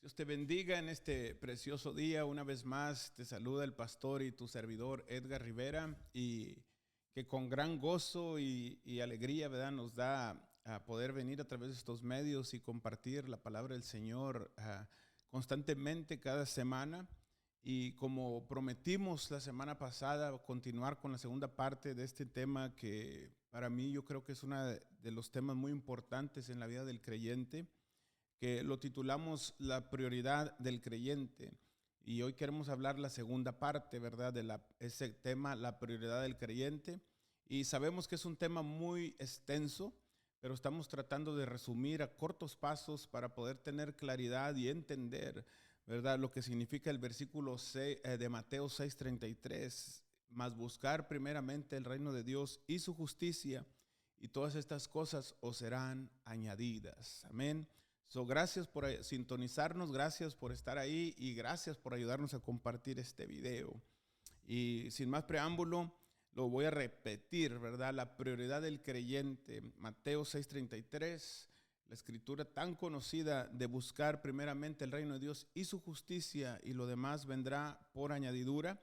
Dios te bendiga en este precioso día. Una vez más te saluda el pastor y tu servidor Edgar Rivera, y que con gran gozo y alegría, ¿verdad?, nos da a poder venir a través de estos medios y compartir la palabra del Señor constantemente cada semana. Y como prometimos la semana pasada, continuar con la segunda parte de este tema que para mí yo creo que es uno de los temas muy importantes en la vida del creyente, que lo titulamos La prioridad del creyente. Y hoy queremos hablar la segunda parte, ¿verdad?, de ese tema, la prioridad del creyente. Y sabemos que es un tema muy extenso, pero estamos tratando de resumir a cortos pasos para poder tener claridad y entender, ¿verdad?, lo que significa el versículo 6, de Mateo 6:33, más buscar primeramente el reino de Dios y su justicia, y todas estas cosas os serán añadidas. Amén. Gracias por sintonizarnos, gracias por estar ahí y gracias por ayudarnos a compartir este video. Y sin más preámbulo, lo voy a repetir, ¿verdad? La prioridad del creyente, Mateo 6:33, la escritura tan conocida de buscar primeramente el reino de Dios y su justicia, y lo demás vendrá por añadidura.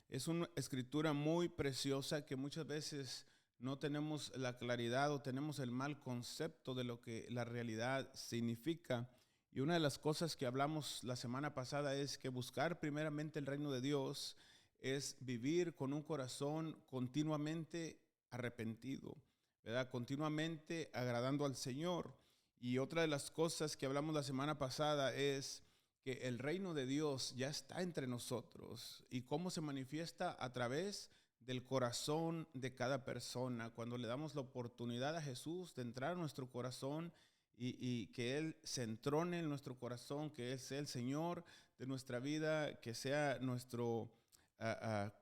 Es una escritura muy preciosa que muchas veces no tenemos la claridad o tenemos el mal concepto de lo que la realidad significa. Y una de las cosas que hablamos la semana pasada es que buscar primeramente el reino de Dios es vivir con un corazón continuamente arrepentido, ¿verdad? Continuamente agradando al Señor. Y otra de las cosas que hablamos la semana pasada es que el reino de Dios ya está entre nosotros. ¿Y cómo se manifiesta? A través del corazón de cada persona. Cuando le damos la oportunidad a Jesús de entrar a nuestro corazón y que Él se entrone en nuestro corazón, que Él sea el Señor de nuestra vida, que sea nuestro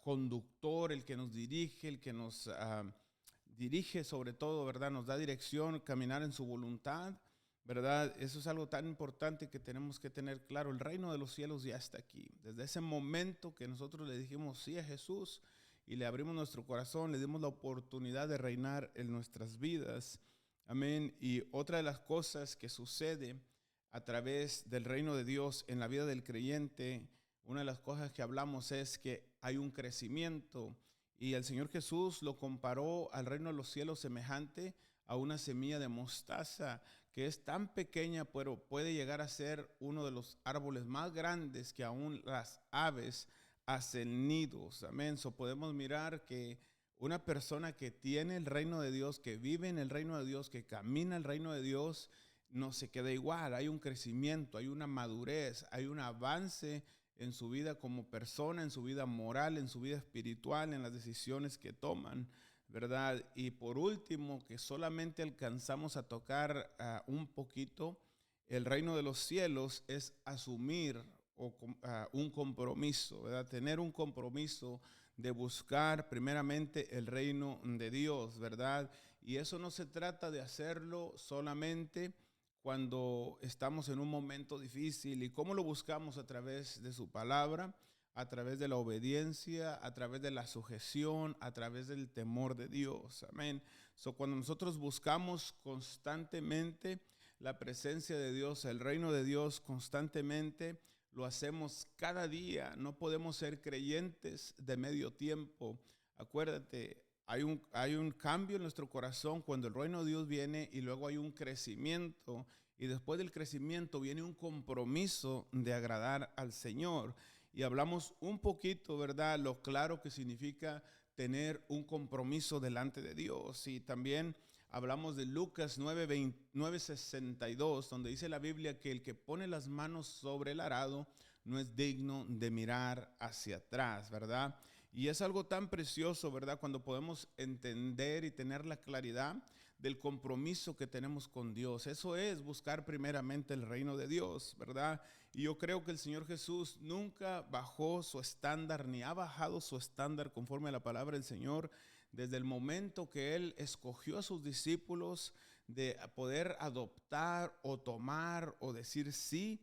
conductor, el que nos dirige, el que nos dirige sobre todo, ¿verdad? Nos da dirección, caminar en su voluntad, ¿verdad? Eso es algo tan importante que tenemos que tener claro. El reino de los cielos ya está aquí. Desde ese momento que nosotros le dijimos sí a Jesús y le abrimos nuestro corazón, le dimos la oportunidad de reinar en nuestras vidas. Amén. Y otra de las cosas que sucede a través del reino de Dios en la vida del creyente, una de las cosas que hablamos es que hay un crecimiento. Y el Señor Jesús lo comparó al reino de los cielos semejante a una semilla de mostaza, que es tan pequeña, pero puede llegar a ser uno de los árboles más grandes, que aún las aves hacen nidos. Amén. Podemos mirar que una persona que tiene el reino de Dios, que vive en el reino de Dios, que camina el reino de Dios, no se queda igual. Hay un crecimiento, hay una madurez, hay un avance en su vida como persona, en su vida moral, en su vida espiritual, en las decisiones que toman, ¿verdad? Y por último, que solamente alcanzamos a tocar un poquito, el reino de los cielos es asumir un compromiso, ¿verdad? Tener un compromiso de buscar primeramente el reino de Dios, ¿verdad? Y eso no se trata de hacerlo solamente cuando estamos en un momento difícil. ¿Y cómo lo buscamos? A través de su palabra, a través de la obediencia, a través de la sujeción, a través del temor de Dios. Amén. Cuando nosotros buscamos constantemente la presencia de Dios, el reino de Dios constantemente, lo hacemos cada día. No podemos ser creyentes de medio tiempo. Acuérdate, hay un cambio en nuestro corazón cuando el reino de Dios viene, y luego hay un crecimiento, y después del crecimiento viene un compromiso de agradar al Señor. Y hablamos un poquito, ¿verdad?, lo claro que significa tener un compromiso delante de Dios. Y también hablamos de Lucas 9:62, donde dice la Biblia que el que pone las manos sobre el arado no es digno de mirar hacia atrás, ¿verdad? Y es algo tan precioso, ¿verdad?, cuando podemos entender y tener la claridad del compromiso que tenemos con Dios. Eso es buscar primeramente el reino de Dios, ¿verdad? Y yo creo que el Señor Jesús nunca bajó su estándar, ni ha bajado su estándar, conforme a la palabra del Señor, desde el momento que Él escogió a sus discípulos de poder adoptar o tomar o decir sí,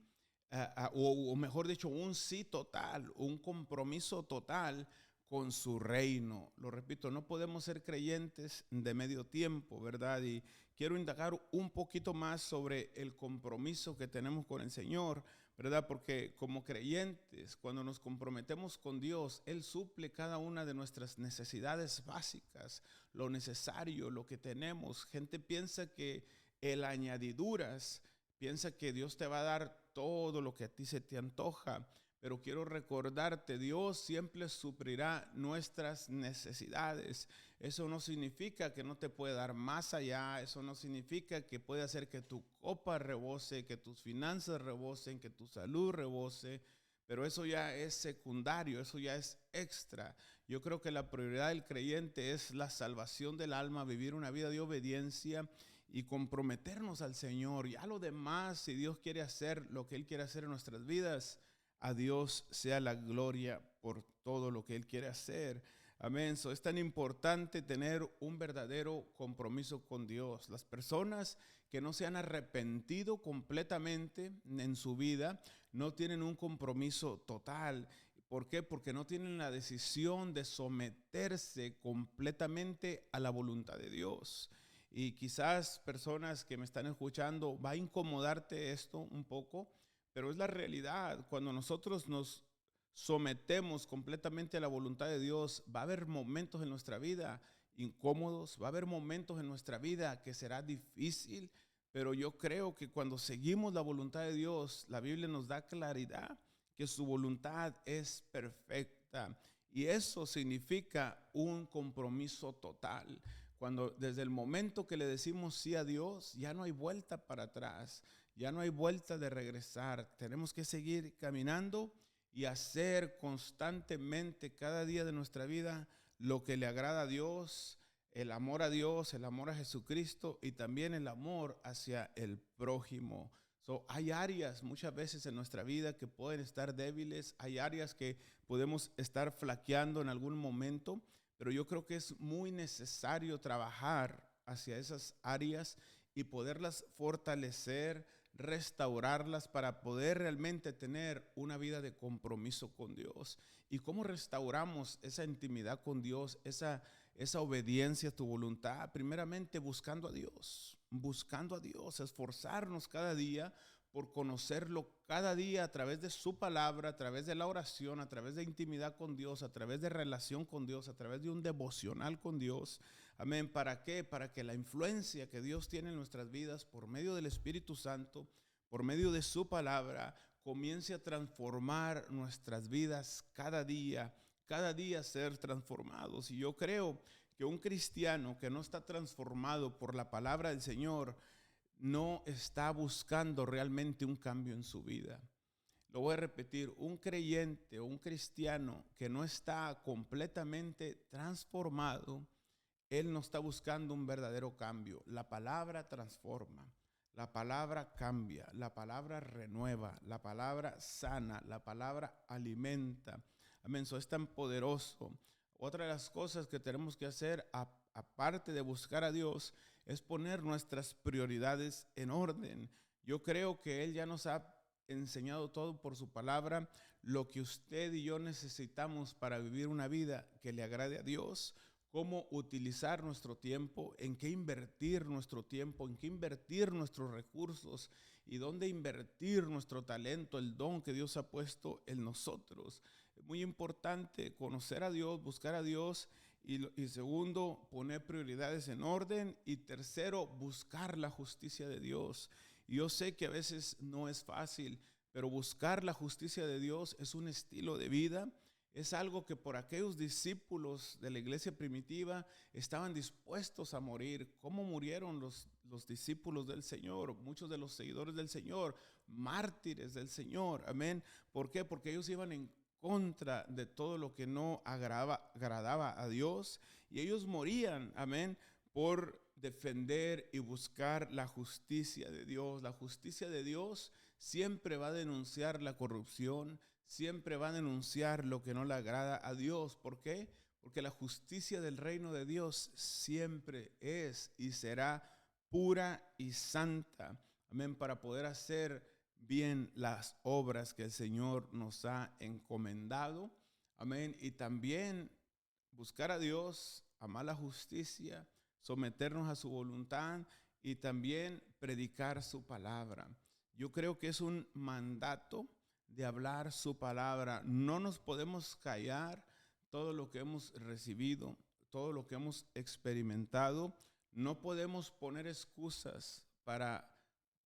o mejor dicho, un sí total, un compromiso total con su reino. Lo repito, no podemos ser creyentes de medio tiempo, ¿verdad? Y quiero indagar un poquito más sobre el compromiso que tenemos con el Señor, ¿verdad? Porque como creyentes, cuando nos comprometemos con Dios, Él suple cada una de nuestras necesidades básicas, lo necesario, lo que tenemos. Gente piensa que el añadiduras, piensa que Dios te va a dar todo lo que a ti se te antoja. Pero quiero recordarte, Dios siempre suplirá nuestras necesidades. Eso no significa que no te puede dar más allá. Eso no significa que puede hacer que tu copa rebose, que tus finanzas rebosen, que tu salud rebose. Pero eso ya es secundario, eso ya es extra. Yo creo que la prioridad del creyente es la salvación del alma, vivir una vida de obediencia y comprometernos al Señor. Ya lo demás, si Dios quiere hacer lo que Él quiere hacer en nuestras vidas, a Dios sea la gloria por todo lo que Él quiere hacer. Amén. Es tan importante tener un verdadero compromiso con Dios. Las personas que no se han arrepentido completamente en su vida no tienen un compromiso total. ¿Por qué? Porque no tienen la decisión de someterse completamente a la voluntad de Dios. Y quizás personas que me están escuchando, va a incomodarte esto un poco, pero es la realidad. Cuando nosotros nos sometemos completamente a la voluntad de Dios, va a haber momentos en nuestra vida incómodos, va a haber momentos en nuestra vida que será difícil, pero yo creo que cuando seguimos la voluntad de Dios, la Biblia nos da claridad que su voluntad es perfecta. Y eso significa un compromiso total. Cuando desde el momento que le decimos sí a Dios, ya no hay vuelta para atrás. Ya no hay vuelta de regresar. Tenemos que seguir caminando y hacer constantemente cada día de nuestra vida lo que le agrada a Dios, el amor a Dios, el amor a Jesucristo y también el amor hacia el prójimo. Hay áreas muchas veces en nuestra vida que pueden estar débiles, hay áreas que podemos estar flaqueando en algún momento, pero yo creo que es muy necesario trabajar hacia esas áreas y poderlas fortalecer, restaurarlas para poder realmente tener una vida de compromiso con Dios. ¿Y cómo restauramos esa intimidad con Dios, esa obediencia a tu voluntad? Primeramente buscando a Dios, esforzarnos cada día por conocerlo cada día a través de su palabra, a través de la oración, a través de intimidad con Dios, a través de relación con Dios, a través de un devocional con Dios. Amén. ¿Para qué? Para que la influencia que Dios tiene en nuestras vidas por medio del Espíritu Santo, por medio de su palabra, comience a transformar nuestras vidas cada día ser transformados. Y yo creo que un cristiano que no está transformado por la palabra del Señor no está buscando realmente un cambio en su vida. Lo voy a repetir, un creyente o un cristiano que no está completamente transformado, él no está buscando un verdadero cambio. La palabra transforma, la palabra cambia, la palabra renueva, la palabra sana, la palabra alimenta. Amén, eso es tan poderoso. Otra de las cosas que tenemos que hacer, aparte de buscar a Dios, es poner nuestras prioridades en orden. Yo creo que Él ya nos ha enseñado todo por su palabra, lo que usted y yo necesitamos para vivir una vida que le agrade a Dios, cómo utilizar nuestro tiempo, en qué invertir nuestro tiempo, en qué invertir nuestros recursos y dónde invertir nuestro talento, el don que Dios ha puesto en nosotros. Es muy importante conocer a Dios, buscar a Dios y segundo, poner prioridades en orden y tercero, buscar la justicia de Dios. Y yo sé que a veces no es fácil, pero buscar la justicia de Dios es un estilo de vida. Es algo que por aquellos discípulos de la iglesia primitiva estaban dispuestos a morir. ¿Cómo murieron los discípulos del Señor? Muchos de los seguidores del Señor, mártires del Señor. Amén. ¿Por qué? Porque ellos iban en contra de todo lo que no agradaba a Dios y ellos morían. Amén. Por defender y buscar la justicia de Dios. La justicia de Dios siempre va a denunciar la corrupción, siempre va a denunciar lo que no le agrada a Dios. ¿Por qué? Porque la justicia del reino de Dios siempre es y será pura y santa. Amén. Para poder hacer bien las obras que el Señor nos ha encomendado. Amén. Y también buscar a Dios, amar la justicia, someternos a su voluntad y también predicar su palabra. Yo creo que es un mandato de hablar su palabra. No nos podemos callar todo lo que hemos recibido, todo lo que hemos experimentado. No podemos poner excusas para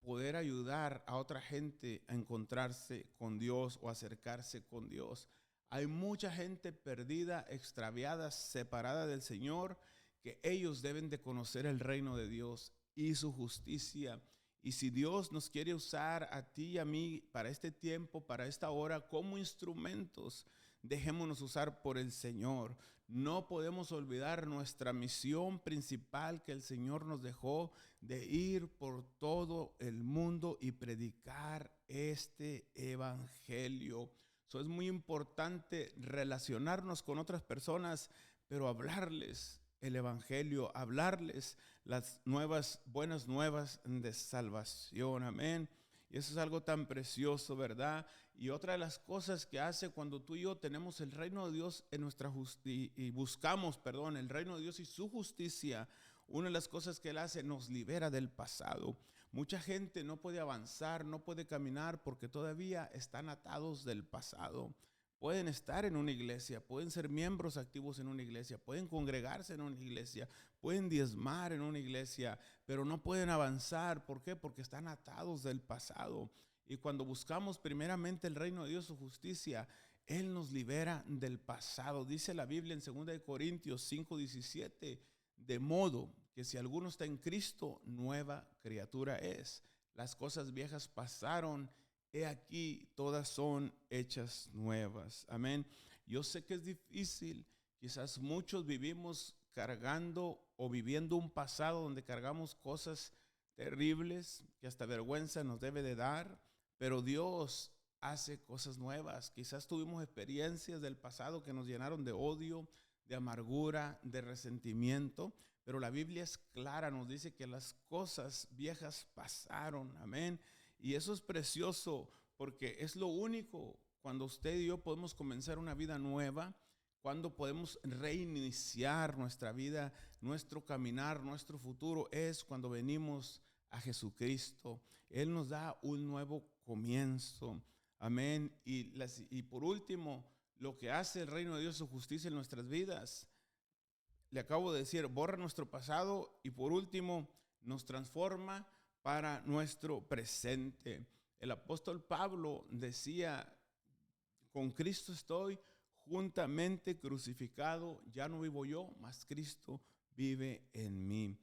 poder ayudar a otra gente a encontrarse con Dios o acercarse con Dios. Hay mucha gente perdida, extraviada, separada del Señor, que ellos deben de conocer el reino de Dios y su justicia. Y si Dios nos quiere usar a ti y a mí para este tiempo, para esta hora, como instrumentos, dejémonos usar por el Señor. No podemos olvidar nuestra misión principal que el Señor nos dejó, de ir por todo el mundo y predicar este evangelio. Es muy importante relacionarnos con otras personas, pero hablarles el evangelio, hablarles las buenas nuevas de salvación. Amén. Y eso es algo tan precioso, ¿verdad? Y otra de las cosas que hace cuando tú y yo tenemos el reino de Dios en nuestra y buscamos, el reino de Dios y su justicia, una de las cosas que Él hace nos libera del pasado. Mucha gente no puede avanzar, no puede caminar porque todavía están atados del pasado. Pueden estar en una iglesia, pueden ser miembros activos en una iglesia, pueden congregarse en una iglesia, pueden diezmar en una iglesia, pero no pueden avanzar. ¿Por qué? Porque están atados del pasado. Y cuando buscamos primeramente el reino de Dios, su justicia, Él nos libera del pasado. Dice la Biblia en 2 Corintios 5:17, de modo que si alguno está en Cristo, nueva criatura es. Las cosas viejas pasaron, he aquí, todas son hechas nuevas. Amén. Yo sé que es difícil. Quizás muchos vivimos cargando o viviendo un pasado donde cargamos cosas terribles que hasta vergüenza nos debe de dar. Pero Dios hace cosas nuevas. Quizás tuvimos experiencias del pasado que nos llenaron de odio, de amargura, de resentimiento. Pero la Biblia es clara, nos dice que las cosas viejas pasaron. Amén. Y eso es precioso porque es lo único cuando usted y yo podemos comenzar una vida nueva, cuando podemos reiniciar nuestra vida, nuestro caminar, nuestro futuro, es cuando venimos a Jesucristo. Él nos da un nuevo comienzo. Amén. Y por último, lo que hace el reino de Dios, su justicia en nuestras vidas, le acabo de decir, borra nuestro pasado y por último nos transforma para nuestro presente. El apóstol Pablo decía, con Cristo estoy juntamente crucificado, ya no vivo yo, mas Cristo vive en mí.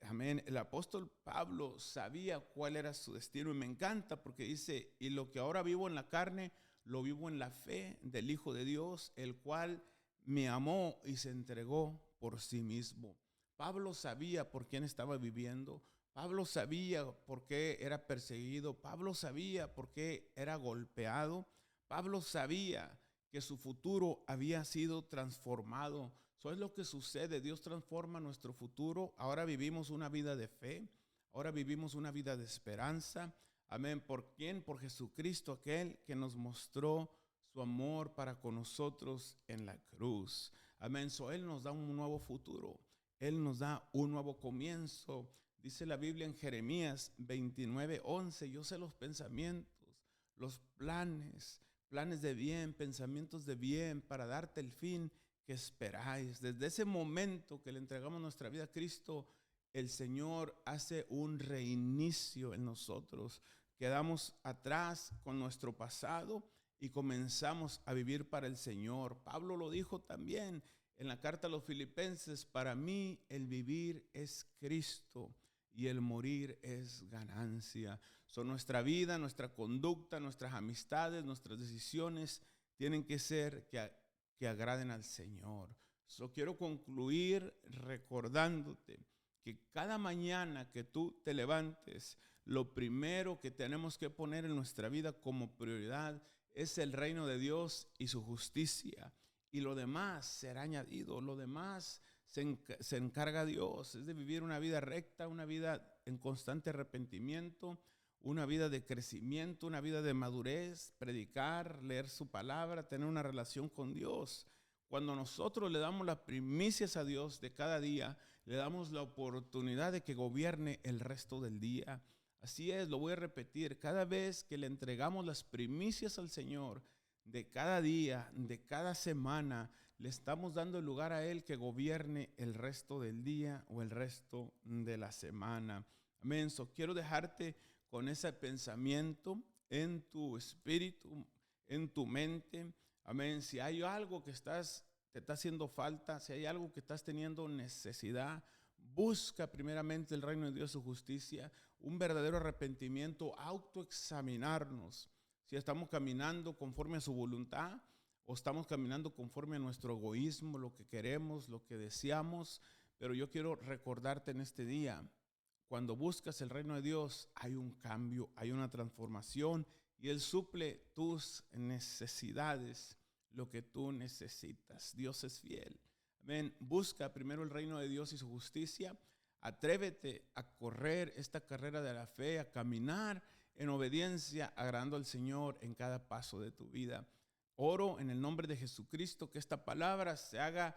Amén. El apóstol Pablo sabía cuál era su destino y me encanta porque dice, y lo que ahora vivo en la carne, lo vivo en la fe del Hijo de Dios, el cual me amó y se entregó por sí mismo. Pablo sabía por quién estaba viviendo. Pablo sabía por qué era perseguido. Pablo sabía por qué era golpeado. Pablo sabía que su futuro había sido transformado. Eso es lo que sucede. Dios transforma nuestro futuro. Ahora vivimos una vida de fe. Ahora vivimos una vida de esperanza. Amén. ¿Por quién? Por Jesucristo, aquel que nos mostró su amor para con nosotros en la cruz. Amén. Él nos da un nuevo futuro. Él nos da un nuevo comienzo. Dice la Biblia en Jeremías 29:11, yo sé los pensamientos, los planes de bien, pensamientos de bien, para darte el fin que esperáis. Desde ese momento que le entregamos nuestra vida a Cristo, el Señor hace un reinicio en nosotros. Quedamos atrás con nuestro pasado y comenzamos a vivir para el Señor. Pablo lo dijo también en la carta a los Filipenses, para mí el vivir es Cristo y el morir es ganancia. Nuestra vida, nuestra conducta, nuestras amistades, nuestras decisiones tienen que ser que agraden al Señor. Quiero concluir recordándote que cada mañana que tú te levantes, lo primero que tenemos que poner en nuestra vida como prioridad es el reino de Dios y su justicia. Y lo demás será añadido, lo demás se encarga Dios. Es de vivir una vida recta, una vida en constante arrepentimiento, una vida de crecimiento, una vida de madurez, predicar, leer su palabra, tener una relación con Dios. Cuando nosotros le damos las primicias a Dios de cada día, le damos la oportunidad de que gobierne el resto del día. Así es, lo voy a repetir. Cada vez que le entregamos las primicias al Señor, de cada día, de cada semana, le estamos dando el lugar a Él que gobierne el resto del día o el resto de la semana. Amén. Quiero dejarte con ese pensamiento en tu espíritu, en tu mente. Amén. Si hay algo que te está haciendo falta, si hay algo que estás teniendo necesidad, busca primeramente el reino de Dios y su justicia, un verdadero arrepentimiento, autoexaminarnos. Si estamos caminando conforme a su voluntad o estamos caminando conforme a nuestro egoísmo, lo que queremos, lo que deseamos. Pero yo quiero recordarte en este día, cuando buscas el reino de Dios, hay un cambio, hay una transformación y Él suple tus necesidades, lo que tú necesitas. Dios es fiel. Amén. Busca primero el reino de Dios y su justicia. Atrévete a correr esta carrera de la fe, a caminar en obediencia, agradando al Señor en cada paso de tu vida. Oro en el nombre de Jesucristo que esta palabra se haga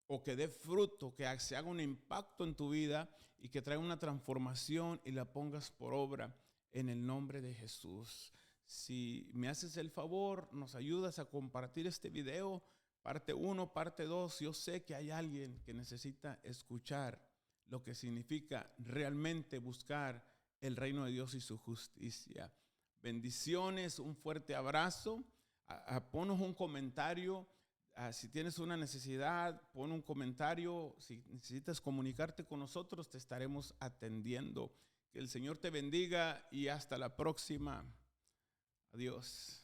o que dé fruto, que se haga un impacto en tu vida y que traiga una transformación y la pongas por obra en el nombre de Jesús. Si me haces el favor, nos ayudas a compartir este video, parte 1, parte 2. Yo sé que hay alguien que necesita escuchar lo que significa realmente buscar el reino de Dios y su justicia. Bendiciones, un fuerte abrazo. Ponos un comentario. Si tienes una necesidad, pon un comentario. Si necesitas comunicarte con nosotros, te estaremos atendiendo. Que el Señor te bendiga y hasta la próxima. Adiós.